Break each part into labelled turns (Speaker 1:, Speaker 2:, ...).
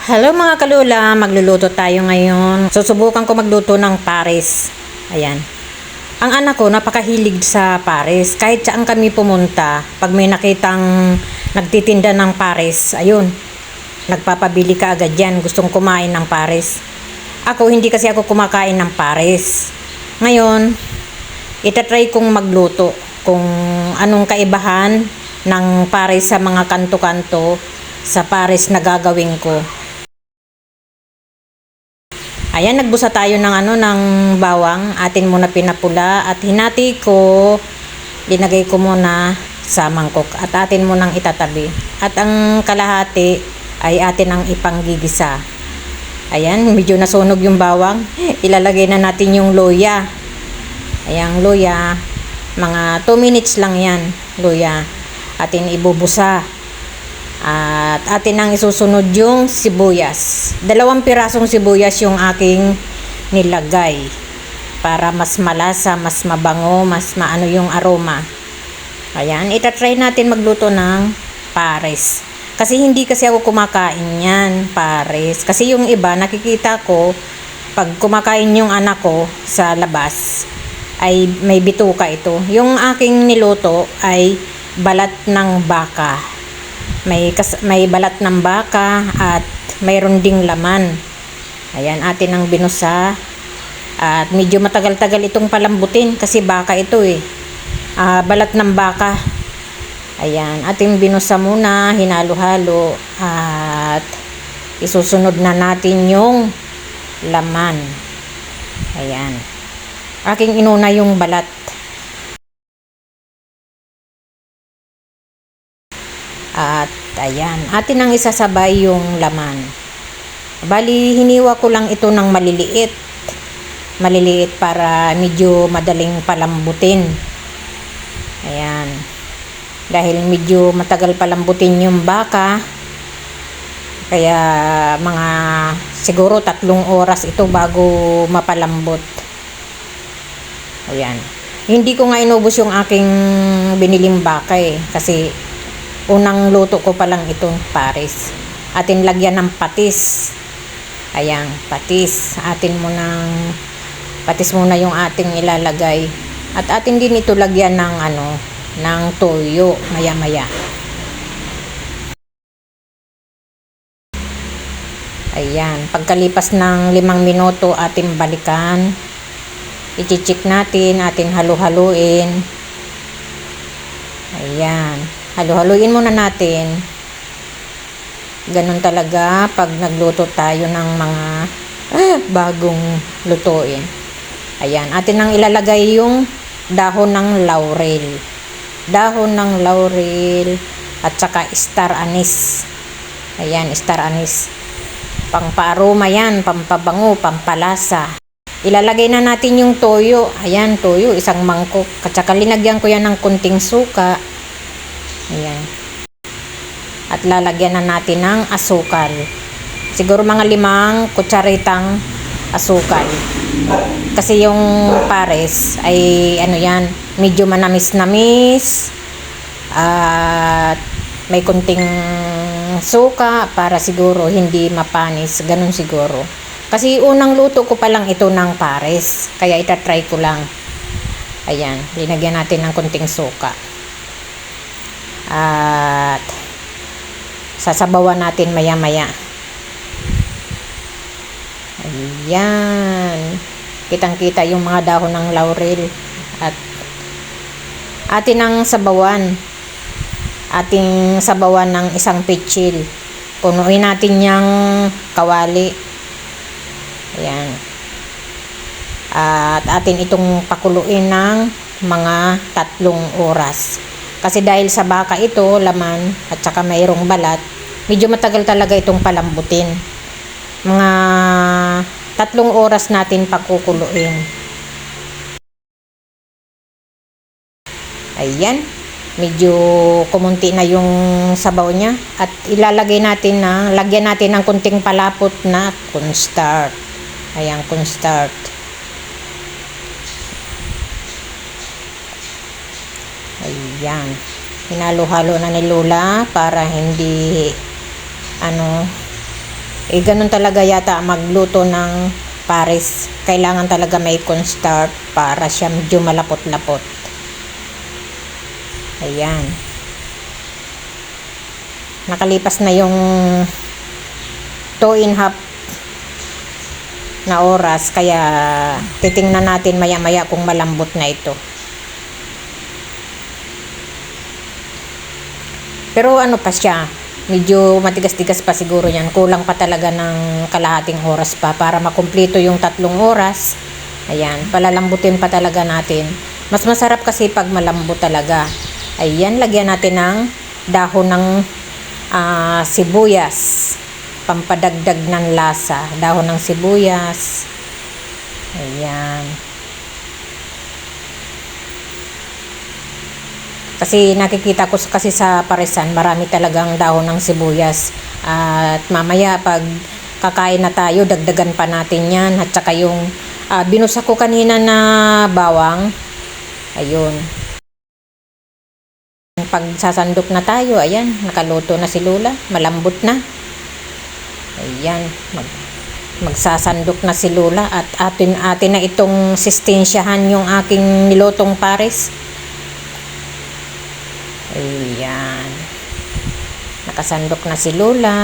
Speaker 1: Hello mga kalula, magluluto tayo ngayon. Susubukan ko magluto ng pares. Ayan. Ang anak ko napakahilig sa pares. Kahit saan kami pumunta, pag may nakitang nagtitinda ng pares, ayun, nagpapabili ka agad yan. Gustong kumain ng pares. Ako, hindi kasi ako kumakain ng pares. Ngayon, itatry kong magluto kung anong kaibahan ng pares sa mga kanto-kanto sa pares na gagawin ko. Ayan, nagbusa tayo ng bawang. Atin muna pinapula at hinati ko. Linagay ko muna sa mangkok at atin munang itatabi. At ang kalahati ay atin ang ipanggigisa. Ayan, medyo nasunog yung bawang. Ilalagay na natin yung luya. Ayan, luya. Mga 2 minutes lang yan, luya. Atin ibubusa. At atin ang isusunod yung sibuyas. 2 pirasong sibuyas yung aking nilagay para mas malasa, mas mabango, mas maano yung aroma. Ayan, itatry natin magluto ng pares. Kasi hindi kasi ako kumakain yan, pares. Kasi yung iba, nakikita ko, pag kumakain yung anak ko sa labas, ay may bituka ito. Yung aking niluto ay balat ng baka. May balat ng baka at mayroon ding laman. Ayan, atin ang binusa. At medyo matagal-tagal itong palambutin kasi baka ito balat ng baka. Ayan, ating binusa muna, hinalo-halo. At isusunod na natin yung laman. Ayan. Aking inuna yung balat. At ayan, atin ang isasabay yung laman. Bali, hiniwa ko lang ito ng maliliit. Maliliit para medyo madaling palambutin. Ayan. Dahil medyo matagal palambutin yung baka, kaya mga siguro 3 oras ito bago mapalambot. Ayan. Hindi ko nga inubos yung aking biniling baka kasi unang luto ko pa lang itong pares. Atin lagyan ng patis. Ayan, patis. Patis muna yung ating ilalagay. At atin din ito lagyan ng toyo maya-maya. Ayan, pagkalipas ng 5 minuto atin balikan. I-check natin, atin halu-haluin. Ayan. Halo-haluin muna natin. Ganun talaga pag nagluto tayo ng mga bagong lutuin. Ayan, atin nang ilalagay yung dahon ng laurel. Dahon ng laurel at saka star anise. Ayan, star anise. Pangpa-aroma yan, pampabango, pampalasa. Ilalagay na natin yung toyo. Ayan, toyo, 1 mangkok. At saka linagyan ko yan ng kunting suka. Ayan. At lalagyan na natin ng asukal. Siguro mga 5 kutsaritang asukal. Kasi yung pares ay medyo manamis-namis. At may kunting suka para siguro hindi mapanis. Ganun siguro. Kasi unang luto ko pa lang ito ng pares. Kaya itatry ko lang. Ayan. Linagyan natin ng kunting suka. At sasabawan natin maya-maya. Ayan. Kitang-kita yung mga dahon ng laurel. At atin ang sabawan. Ating sabawan ng 1 pitsil. Punuin natin yung kawali. Ayan. At atin itong pakuluin ng mga 3 oras. Kasi dahil sa baka ito, laman, at saka mayroong balat, medyo matagal talaga itong palambutin. Mga 3 oras natin pagkukuluin. Ayan. Medyo kumunti na yung sabaw niya. At lagyan natin ng kunting palapot na cornstarch. Ayan, cornstarch. Ayan. Hinalo-halo na ni Lola para hindi Eh, ganun talaga yata magluto ng pares. Kailangan talaga may cornstarch para siya medyo malapot-lapot. Ayan. Nakalipas na yung 2.5 na oras, kaya titingnan natin maya-maya kung malambot na ito. Pero ano pa siya, medyo matigas-tigas pa siguro yan. Kulang pa talaga ng kalahating oras pa para makumpleto yung 3 oras. Ayan, palalambutin pa talaga natin. Mas masarap kasi pag malambot talaga. Ayan, lagyan natin ng dahon ng sibuyas. Pampadagdag ng lasa. Dahon ng sibuyas. Ayan. Kasi nakikita ko kasi sa paresan, marami talagang dahon ng sibuyas. At mamaya pag kakain na tayo, dagdagan pa natin yan. At saka yung binusa ko kanina na bawang. Ayun. Pag sasandok na tayo, ayan, nakaluto na si Lola. Malambot na. Ayan. Magsasandok na si Lola at atin na itong sistensyahan yung aking nilotong pares. Ayan. Nakasandok na si Lola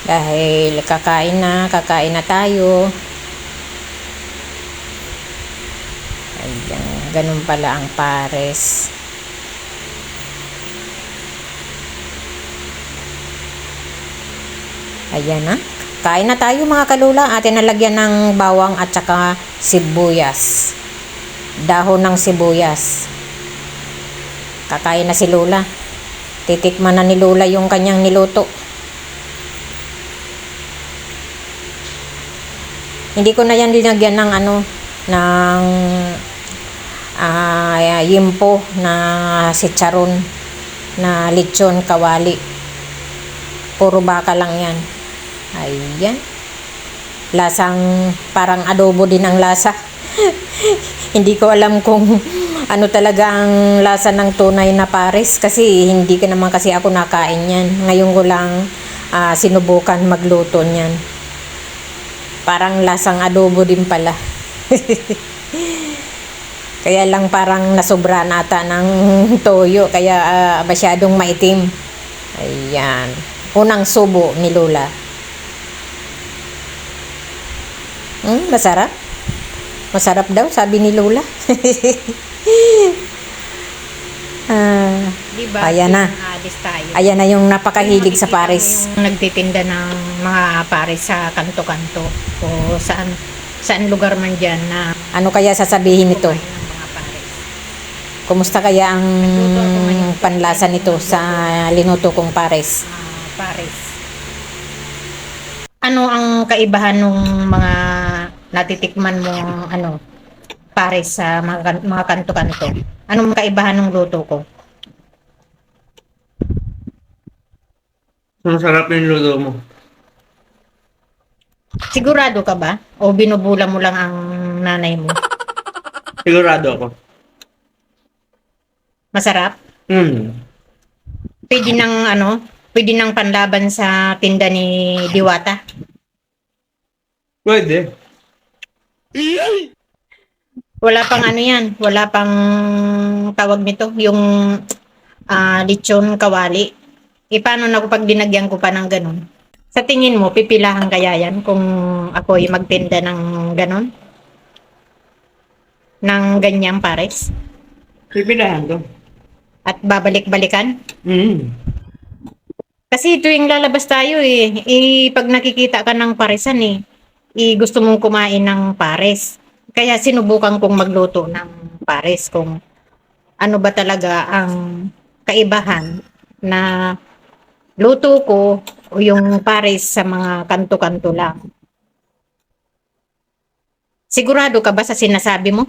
Speaker 1: dahil kakain na tayo. Ayan, ganun pala ang pares. Ayan na. Kain na tayo mga kalula. Atin nalagyan ng bawang at saka sibuyas. Dahon ng sibuyas. Kakain na si Lola. Titikman na ni Lola yung kanyang niluto. Hindi ko na yan linagyan ng ng yimpo na chicharon na lechon kawali. Puro baka lang yan. Ayan. Lasang parang adobo din ang lasa. Hindi ko alam kung ano talaga ang lasa ng tunay na pares kasi hindi ka naman kasi ako nakain yan. Ngayon ko lang sinubukan magluto niyan. Parang lasang adobo din pala. Kaya lang parang nasobra nata ng toyo kaya masyadong maitim. Ayan. Unang subo ni Lola. Masarap. Masarap daw, sabi ni Lola.
Speaker 2: Diba?
Speaker 1: Ayan na. Ayan na yung napakahilig sa pares.
Speaker 2: Yung nagtitinda ng mga pares sa kanto-kanto o saan lugar man dyan na
Speaker 1: Ano kaya sasabihin nito?
Speaker 2: kumain ng mga pares.
Speaker 1: Kumusta kaya ang
Speaker 2: Nagluto ako ngayon.
Speaker 1: panlasa nito sa linuto kong pares?
Speaker 2: Pares. Ano ang kaibahan ng mga natitikman mo pares sa mga kanto-kanto? Anong kaibahan ng luto ko?
Speaker 3: Masarap yung luto mo.
Speaker 2: Sigurado ka ba? O binubula mo lang ang nanay mo?
Speaker 3: Sigurado ako.
Speaker 2: Masarap?
Speaker 3: Pwede
Speaker 2: Pwede nang panlaban sa tinda ni Diwata.
Speaker 3: Pwede.
Speaker 2: Wala pang yan, wala pang tawag nito, yung lechon kawali. Paano na pag dinagyan ko pa ng ganun? Sa tingin mo, pipilahan kaya yan kung ako yung magtinda ng ganun? Ng ganyang pares?
Speaker 3: Pipilahan to.
Speaker 2: At babalik-balikan?
Speaker 3: Kasi
Speaker 2: Kasi tuwing lalabas tayo pag nakikita ka ng paresan gusto mong kumain ng pares. Kaya sinubukan kong magluto ng pares kung ano ba talaga ang kaibahan na luto ko o yung pares sa mga kanto-kanto lang. Sigurado ka ba sa sinasabi mo?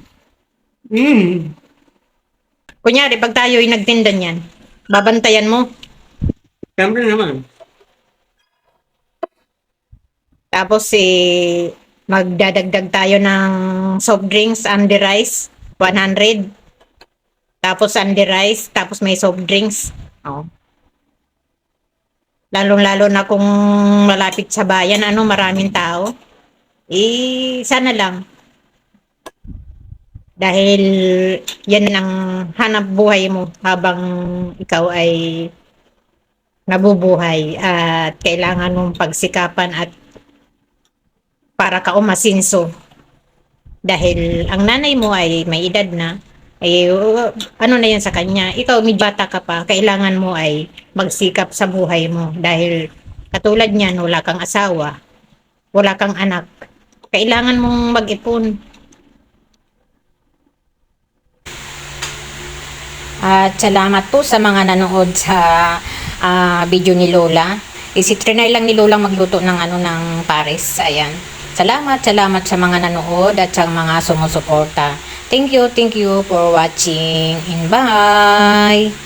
Speaker 2: Kunyari, pag tayo ay nagtinda niyan, babantayan mo.
Speaker 3: Siyempre naman.
Speaker 2: Tapos magdadagdag tayo ng soft drinks and the rice, 100. Tapos and the rice, tapos may soft drinks. Oh. Lalong-lalo na kung malapit sa bayan, maraming tao. Sana lang. Dahil yan ang hanap buhay mo habang ikaw ay nabubuhay at kailangan mong pagsikapan at para ka umasinso. Dahil ang nanay mo ay may edad na, na yan sa kanya, ikaw may bata ka pa, kailangan mo ay magsikap sa buhay mo. Dahil katulad niyan, wala kang asawa, wala kang anak, kailangan mong mag-ipon.
Speaker 1: At salamat po sa mga nanood sa video ni Lola. Trinay lang ni Lola magluto ng ng pares. Ayan. Salamat sa mga nanood at sa mga sumusuporta. Thank you for watching and bye!